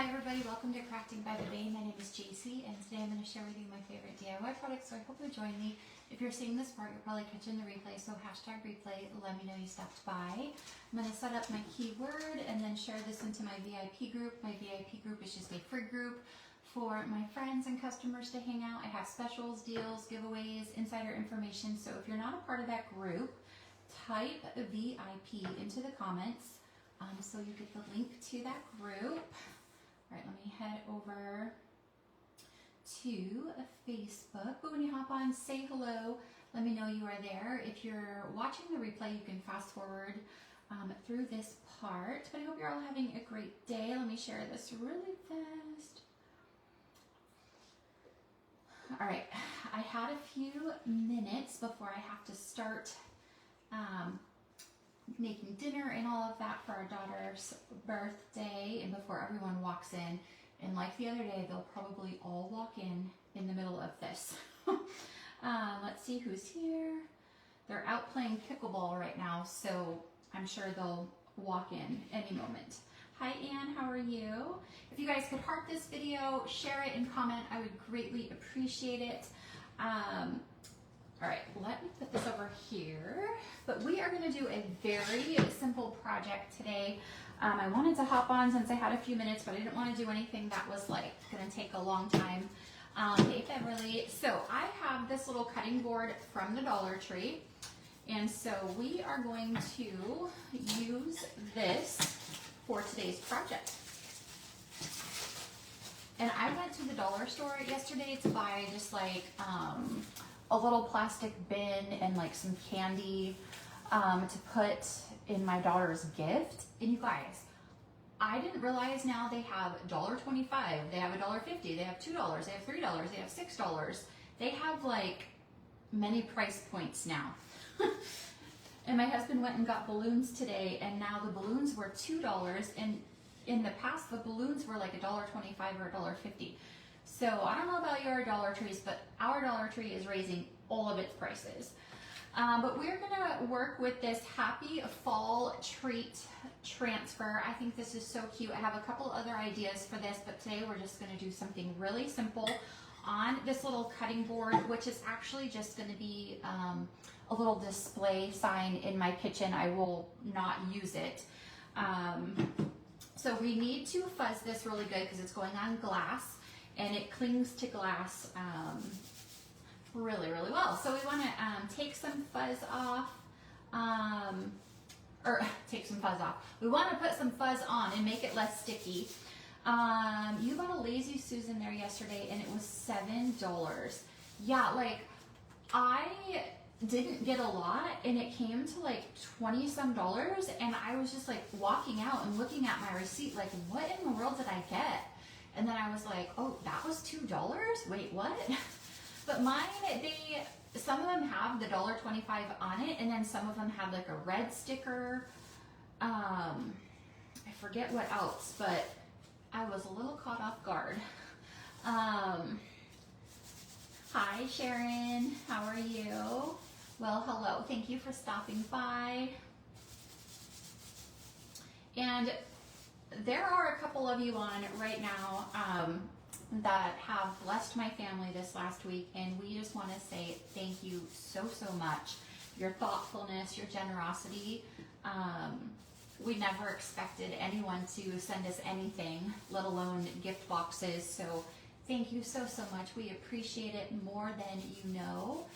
Hi everybody, welcome to Crafting by the Bay. My name is JC and today I'm going to share with you my favorite DIY products, so I hope you join me. If you're seeing this part, you're probably catching the replay, so hashtag replay, let me know you stopped by. I'm going to set up my keyword and then share this into my VIP group. My VIP group is just a free group for my friends and customers to hang out. I have specials, deals, giveaways, insider information, so if you're not a part of that group, type VIP into the comments so you get the link to that group. All right, let me head over to Facebook. But when you hop on, say hello. Let me know you are there. If you're watching the replay, you can fast forward through this part. But I hope you're all having a great day. Let me share this really fast. All right, I had a few minutes before I have to start making dinner and all of that for our daughter's birthday, and before everyone walks in. And like the other day, they'll probably all walk in the middle of this. Let's see who's here. They're out playing pickleball right now, so I'm sure they'll walk in any moment. Hi Anne, how are you? If you guys could heart this video, share it, and comment, I would greatly appreciate it. All right, let me put this over here. But we are going to do a very simple project today. I wanted to hop on since I had a few minutes, but I didn't want to do anything that was like going to take a long time. Hey Beverly. So I have this little cutting board from the Dollar Tree. And so we are going to use this for today's project. And I went to the dollar store yesterday to buy just like a little plastic bin and like some candy to put in my daughter's gift. And you guys, I didn't realize now they have $1.25, they have $1.50, they have $2, they have $3, they have $6. They have like many price points now. And my husband went and got balloons today, and now the balloons were $2, and in the past the balloons were like $1.25 or $1.50. So I don't know about your Dollar Trees, but our Dollar Tree is raising all of its prices. But we're gonna work with this Happy Fall Treat Transfer. I think this is so cute. I have a couple other ideas for this, but today we're just gonna do something really simple on this little cutting board, which is actually just gonna be a little display sign in my kitchen. I will not use it. So we need to fuzz this really good because it's going on glass, and it clings to glass really, really well. So we want to take some fuzz off, We want to put some fuzz on and make it less sticky. You got a Lazy Susan there yesterday, and it was $7. Yeah, like I didn't get a lot, and it came to like 20 some dollars, and I was just like walking out and looking at my receipt like, what in the world did I get? And then I was like, oh, that was $2? Wait, what? But mine, some of them have the $1.25 on it, and then some of them have like a red sticker. I forget what else, but I was a little caught off guard. Hi, Sharon. How are you? Well, hello. Thank you for stopping by. And there are a couple of you on right now that have blessed my family this last week, and we just want to say thank you so, so much. Your thoughtfulness, your generosity. We never expected anyone to send us anything, let alone gift boxes. So thank you so, so much. We appreciate it more than you know.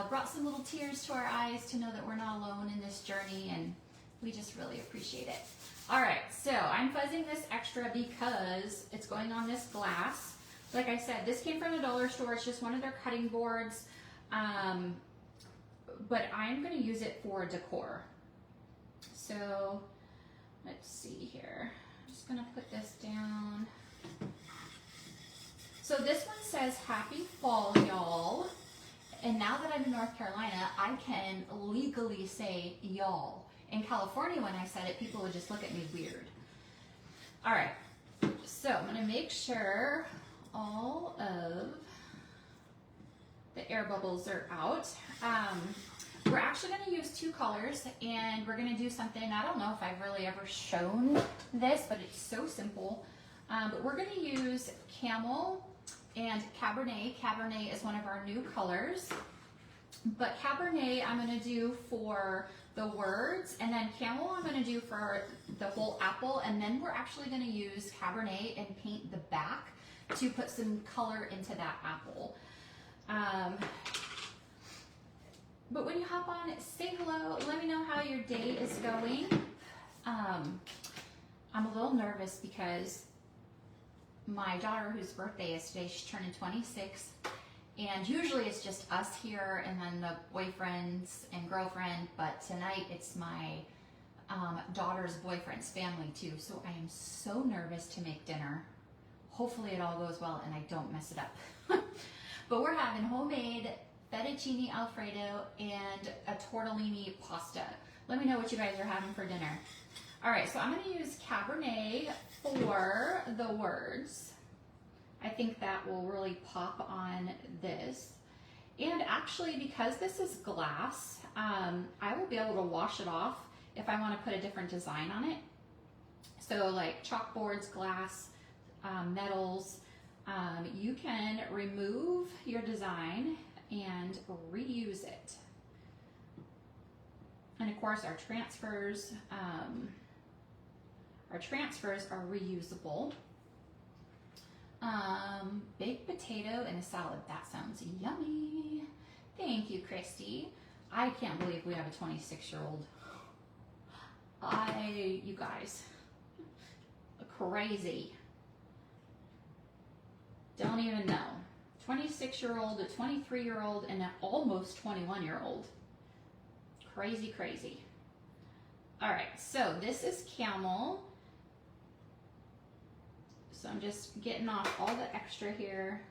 Brought some little tears to our eyes to know that we're not alone in this journey, and we just really appreciate it. All right, so I'm fuzzing this extra because it's going on this glass. Like I said, this came from the dollar store. It's just one of their cutting boards, but I'm going to use it for decor. So let's see here. I'm just going to put this down. So this one says Happy Fall, y'all. And now that I'm in North Carolina, I can legally say y'all. In California, when I said it, people would just look at me weird. All right, so I'm gonna make sure all of the air bubbles are out. We're actually gonna use two colors, and we're gonna do something, I don't know if I've really ever shown this, but it's so simple. But we're gonna use Camel and Cabernet. Cabernet is one of our new colors. But Cabernet I'm gonna do for the words, and then Camel I'm gonna do for the whole apple, and then we're actually gonna use Cabernet and paint the back to put some color into that apple. But when you hop on, say hello, let me know how your day is going. I'm a little nervous because my daughter, whose birthday is today, she's turning 26, and usually it's just us here and then the boyfriends and girlfriend, but tonight it's my daughter's boyfriend's family too, so I am so nervous to make dinner. Hopefully it all goes well and I don't mess it up. But we're having homemade fettuccine alfredo and a tortellini pasta. Let me know what you guys are having for dinner. All right, so I'm gonna use Cabernet for the words. I think that will really pop on this. And actually, because this is glass, I will be able to wash it off if I wanna put a different design on it. So like chalkboards, glass, metals, you can remove your design and reuse it. And of course our transfers are reusable. Baked potato and a salad, that sounds yummy. Thank you, Christy. I can't believe we have a 26-year-old. You guys, crazy. Don't even know. 26-year-old, a 23-year-old, and an almost 21-year-old. Crazy, crazy. All right, so this is Camel. So I'm just getting off all the extra here.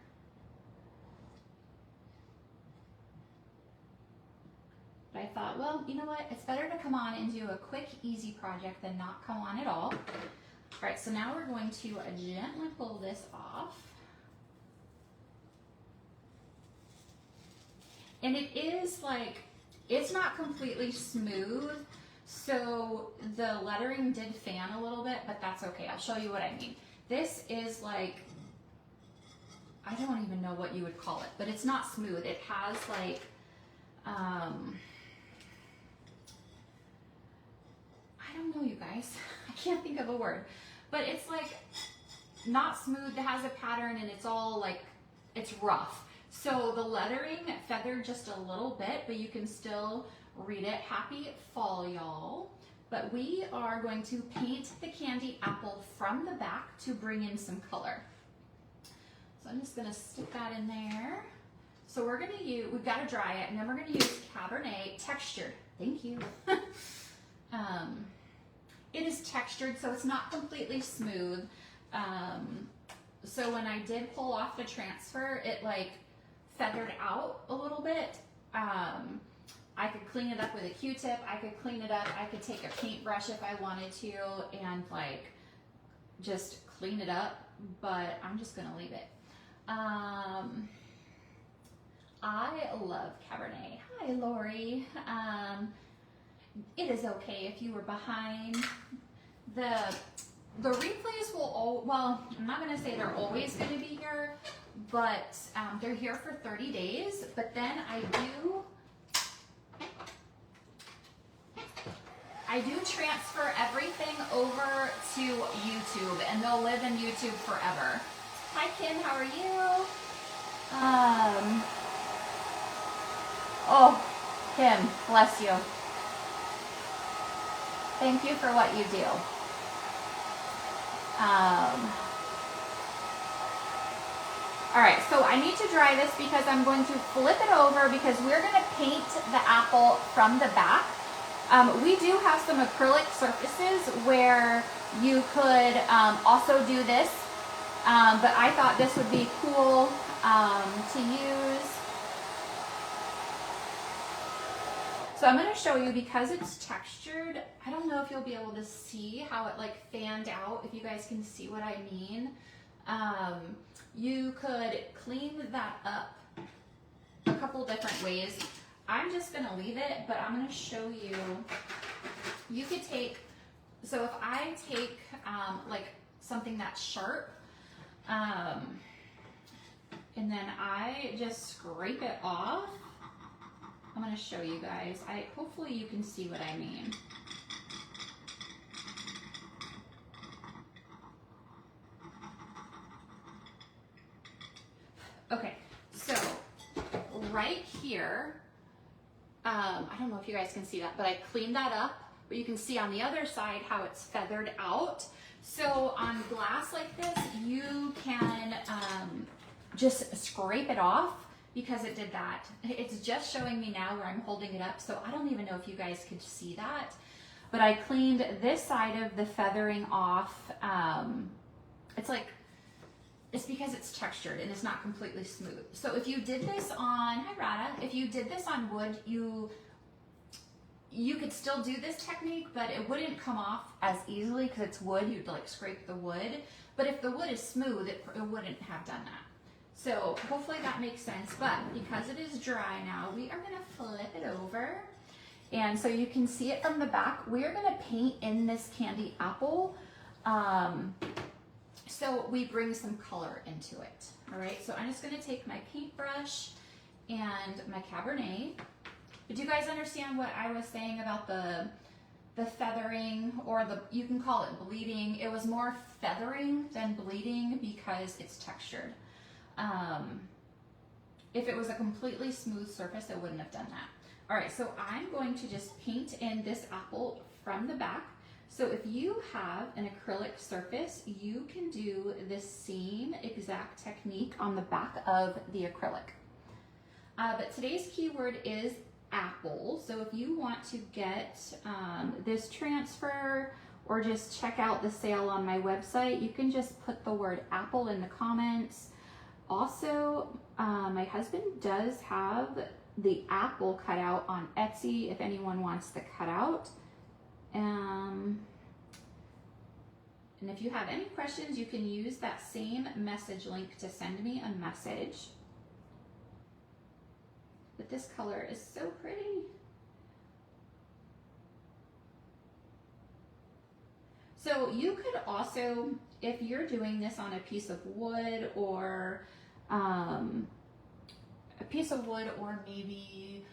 But I thought, well, you know what? It's better to come on and do a quick, easy project than not come on at all. All right, so now we're going to gently pull this off. And it is like, it's not completely smooth, so the lettering did fan a little bit, but that's okay. I'll show you what I mean. This is like, I don't even know what you would call it, but it's not smooth. It has like, I don't know, you guys. I can't think of a word, but it's like not smooth. It has a pattern and it's all like, it's rough. So the lettering feathered just a little bit, but you can still read it. Happy fall, y'all. But we are going to paint the candy apple from the back to bring in some color. So I'm just gonna stick that in there. So we're gonna use, we've got to dry it, and then we're gonna use Cabernet textured. Thank you. It is textured, so it's not completely smooth. So when I did pull off the transfer, it like feathered out a little bit. I could clean it up with a Q-tip. I could clean it up. I could take a paintbrush if I wanted to and like just clean it up, but I'm just gonna leave it. I love Cabernet. Hi, Lori. It is okay if you were behind. The replays will well, I'm not gonna say they're always gonna be here, but they're here for 30 days, but then I do transfer everything over to YouTube, and they'll live in YouTube forever. Hi, Kim, how are you? Oh, Kim, bless you. Thank you for what you do. All right, so I need to dry this because I'm going to flip it over because we're going to paint the apple from the back. We do have some acrylic surfaces where you could also do this, but I thought this would be cool to use. So I'm going to show you, because it's textured, I don't know if you'll be able to see how it like fanned out, if you guys can see what I mean. You could clean that up a couple different ways. I'm just going to leave it, but I'm going to show you. You could take, so if I take like something that's sharp. And then I just scrape it off. I'm going to show you guys. Hopefully you can see what I mean. Okay, so right here, I don't know if you guys can see that, but I cleaned that up, but you can see on the other side how it's feathered out. So on glass like this, you can just scrape it off because it did that. It's just showing me now where I'm holding it up, so I don't even know if you guys could see that, but I cleaned this side of the feathering off. It's because it's textured and it's not completely smooth. So if you did this on, hi Rada, if you did this on wood, you could still do this technique, but it wouldn't come off as easily because it's wood. You'd like scrape the wood. But if the wood is smooth, it wouldn't have done that. So hopefully that makes sense. But because it is dry now, we are gonna flip it over. And so you can see it from the back. We're gonna paint in this candy apple. So we bring some color into it. All right, so I'm just gonna take my paintbrush and my Cabernet. But do you guys understand what I was saying about the feathering, or you can call it bleeding? It was more feathering than bleeding because it's textured. If it was a completely smooth surface, it wouldn't have done that. All right, so I'm going to just paint in this apple from the back. So if you have an acrylic surface, you can do the same exact technique on the back of the acrylic. But today's keyword is apple. So if you want to get this transfer or just check out the sale on my website, you can just put the word apple in the comments. Also, my husband does have the apple cutout on Etsy if anyone wants the cutout. And if you have any questions, you can use that same message link to send me a message. But this color is so pretty. So you could also, if you're doing this on a piece of wood or maybe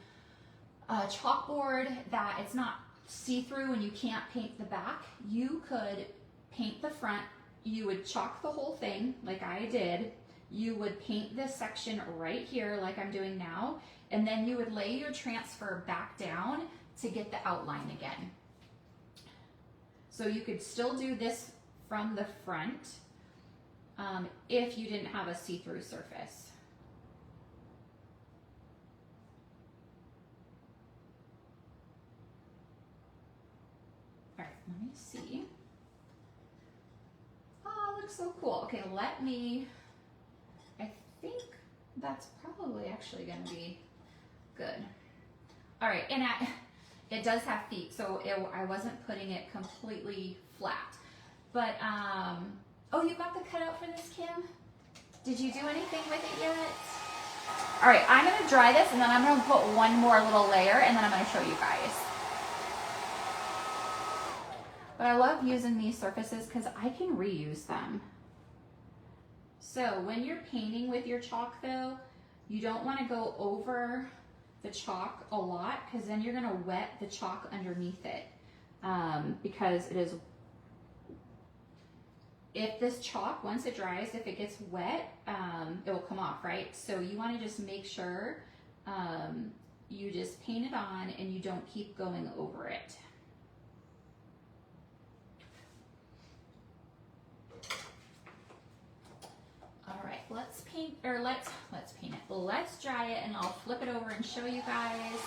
a chalkboard that it's not see-through and you can't paint the back, you could paint the front. You would chalk the whole thing like I did. You would paint this section right here like I'm doing now, and then you would lay your transfer back down to get the outline again. So you could still do this from the front if you didn't have a see-through surface. All right, let me see. Oh, looks so cool. Okay, I think that's probably actually going to be good. All right, and it does have feet, so I wasn't putting it completely flat. But, oh, you got the cutout for this, Kim? Did you do anything with it yet? All right, I'm going to dry this, and then I'm going to put one more little layer, and then I'm going to show you guys. But I love using these surfaces because I can reuse them. So when you're painting with your chalk though, you don't want to go over the chalk a lot because then you're going to wet the chalk underneath it. Because if this chalk, once it dries, if it gets wet, it will come off, right? So you want to just make sure you just paint it on and you don't keep going over it. All right, let's paint it. Let's dry it, and I'll flip it over and show you guys.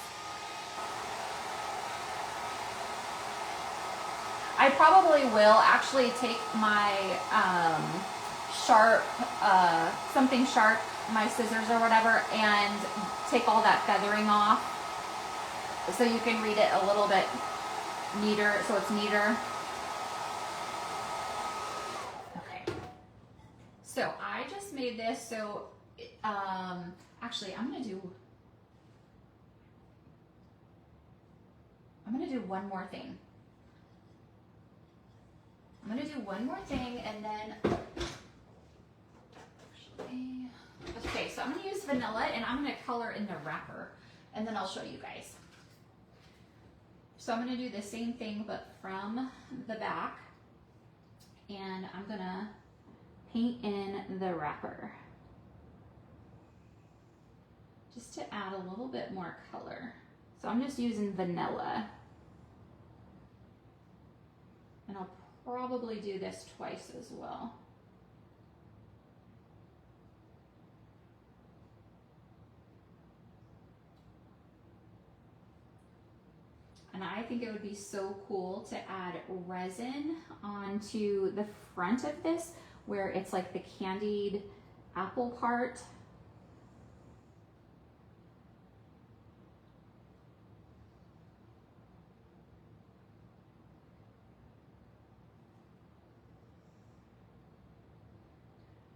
I probably will actually take my something sharp, my scissors or whatever, and take all that feathering off so you can read it a little bit neater, so it's neater. So I just made this, so actually I'm gonna do one more thing. I'm gonna do one more thing and then, okay, so I'm gonna use vanilla and I'm gonna color in the wrapper and then I'll show you guys. So I'm gonna do the same thing but from the back, and I'm gonna paint in the wrapper just to add a little bit more color. So I'm just using vanilla, and I'll probably do this twice as well. And I think it would be so cool to add resin onto the front of this, where it's like the candied apple part.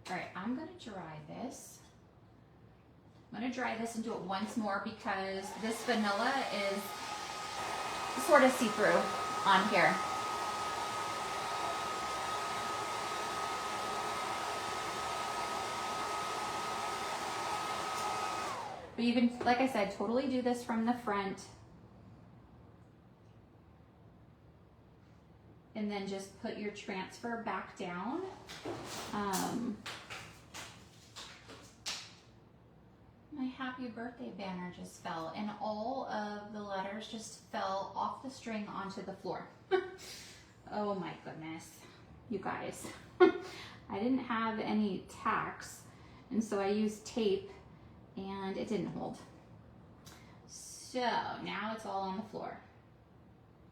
All right, I'm gonna dry this. I'm gonna dry this and do it once more because this vanilla is sort of see-through on here. But you can, like I said, totally do this from the front. And then just put your transfer back down. My happy birthday banner just fell and all of the letters just fell off the string onto the floor. Oh my goodness, you guys. I didn't have any tacks, and so I used tape and it didn't hold. So now it's all on the floor.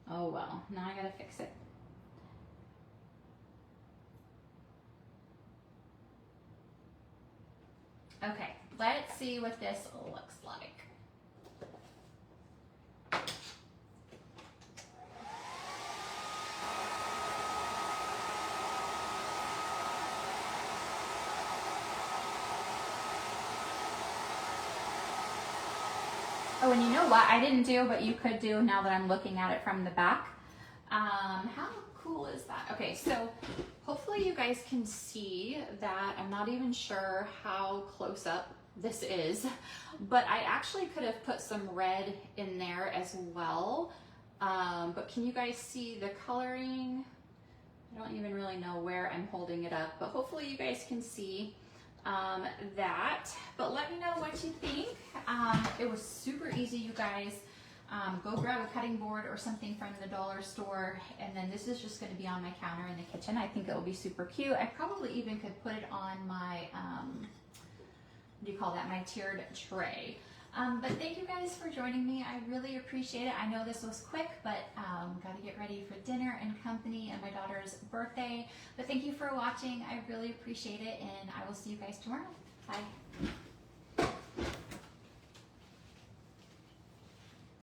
Oh well, now I gotta fix it. Okay, let's see what this looks like. Oh, and you know what I didn't do, but you could do now that I'm looking at it from the back. How cool is that? Okay, so hopefully you guys can see that. I'm not even sure how close up this is, but I actually could have put some red in there as well. But can you guys see the coloring? I don't even really know where I'm holding it up, but hopefully you guys can see that. But let me know what you think. It was super easy, you guys. Go grab a cutting board or something from the dollar store, and then this is just going to be on my counter in the kitchen. I think it will be super cute. I probably even could put it on my, what do you call that, my tiered tray. But thank you guys for joining me. I really appreciate it. I know this was quick, but got to get ready for dinner and company and my daughter's birthday. But thank you for watching. I really appreciate it, and I will see you guys tomorrow. Bye.